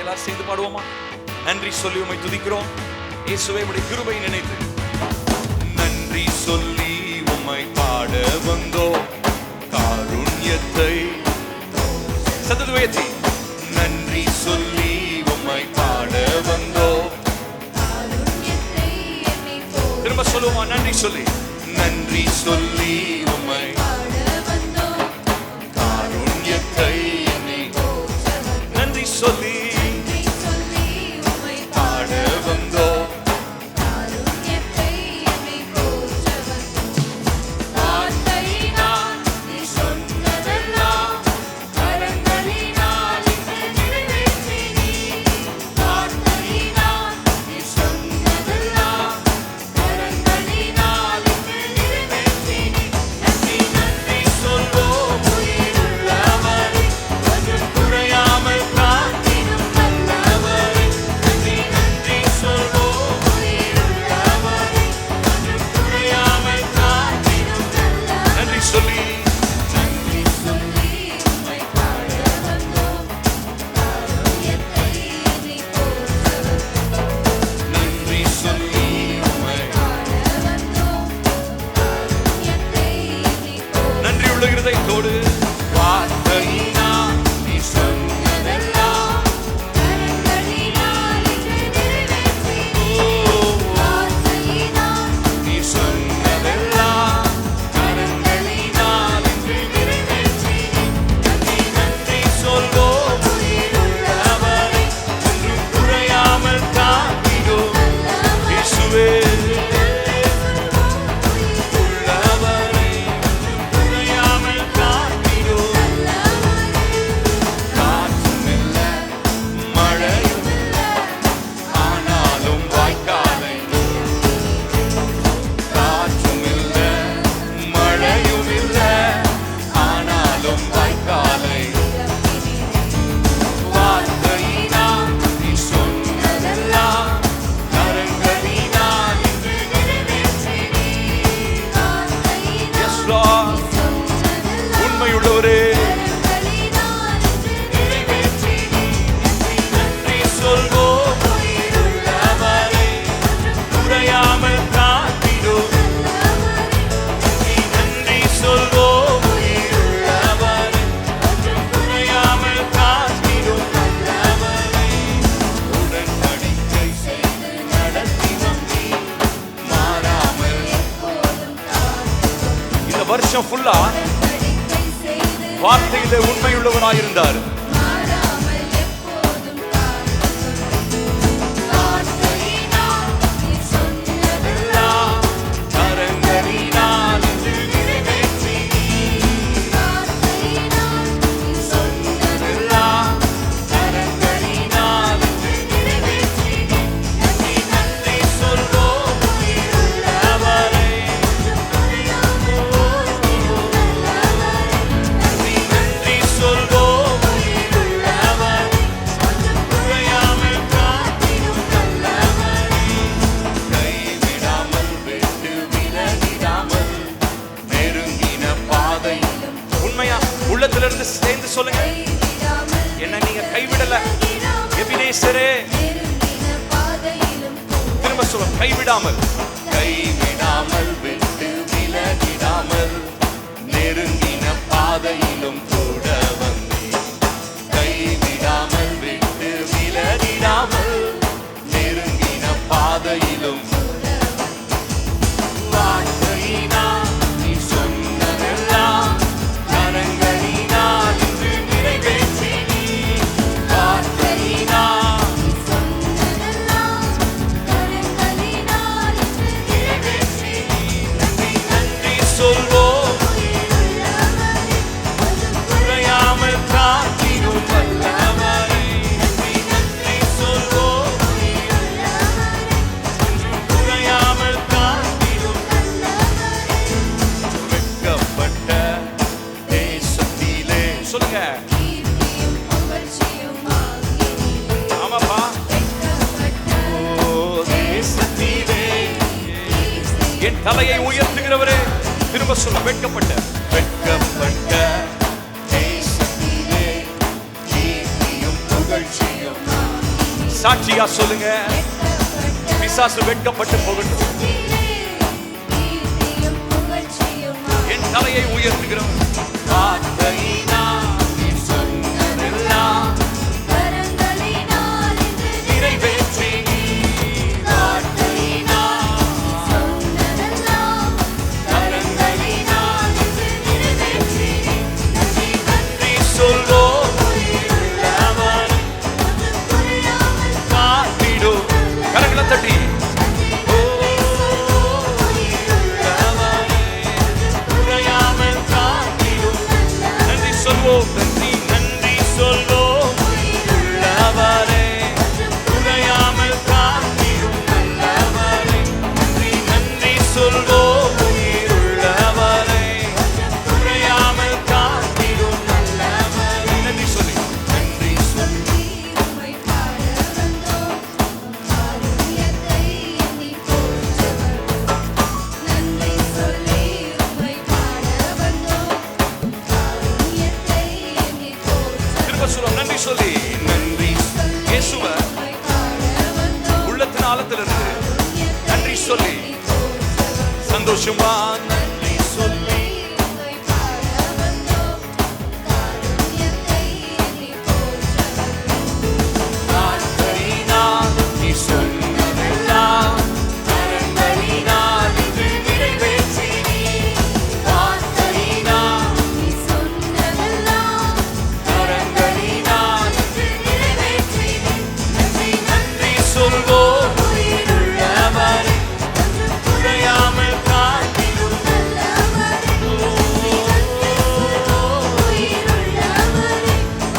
எல்லாரும் சேர்ந்து பாடுவோமா? நன்றி சொல்லி உம்மை துதிக்கிறோம் இயேசுவே, உம்முடைய கிருபை நினைத்து. நன்றி சொல்லி உம்மை பாட வந்தோம், காருண்யத்தை சத்தத்தை உயர்த்தி. நன்றி சொல்லி உம்மை பாட வந்தோம். திரும்ப சொல்லுவோமா? நன்றி சொல்லி, நன்றி சொல்லி உம்மை காருண்யத்தை நன்றி சொல்லி பாட வந்தோம். இருதயத்தோடு வார்த்தையினால் நீ சொன்னதெல்லாம் நீ சொன்னதெல்லாம் கரங்களினால் இன்று நிறைவேற்றினீர். நன்றி சொல்வோம் உள்ளவரை, ஒன்றும் குறையாமல் காத்திடும் இயேசுவே. வருஷம் ஃபுல்லா வார்த்தையிலே உண்மையுள்ளவராயிருந்தார். உள்ளத்திலிருந்து சேர்ந்து சொல்லுங்க, என்ன நீங்க கைவிடல எபினேசரே. திரும்ப சொல்லுங்க, கைவிடாமல் கைவிடாமல் விட்டு விலகிடாமல் நெருங்கின பாதையிலும் கூட வந்தேன். கைவிடாமல் விட்டு விலகிடாமல் நெருங்கின பாதையிலும் தலையை உயர்த்துகிறவரே, திரும்ப சொல்ல, வெட்கப்பட்ட தேசத்திலே கீர்த்தியும் புகழ்ச்சியும் சாட்சியா சொல்லுங்க. பிசாசு வெட்கப்பட்டு போகட்டும். என் தலையை உயர்த்துகிறோம். வார்த்தையினால் நீ சொன்னதெல்லாம் நிறைவேற்றி நீ. வார்த்தையினால் கரங்களினால் நிறைவேற்றி நீ. நன்றி சொல்வோம் உள்ளவன் காத்திடும். கரங்களை தட்டி நன்றி நன்றி சொல்வோம் உள்ளவரே, குறையாமல் காத்திடும் நல்லவரே. நன்றி நன்றி சொல்வோம் உள்ளவரே, குறையாமல் காத்திடும் நல்லவரே. நன்றி சொல்லி நன்றி சொல்லி நன்றி சொல்லி நன்றி இயேசுவ உள்ளத்தின் ஆழத்திலிருந்து நன்றி சொல்லி சந்தோஷமா நன்றி சொல்லி வார்த்தையினால் நீ சொன்னதெல்லாம் கரங்களினால் இது நிறைவேற்றி நீ. வார்த்தையினால் சொல்வோம் உள்ளவரே, குறையாமல் காத்திடும்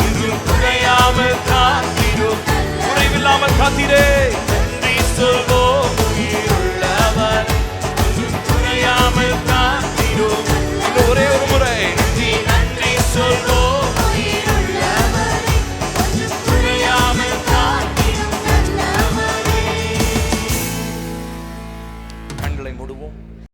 இன்றும் குறையாமல் காத்திடும். குறைவில்லாமல் காத்திரே.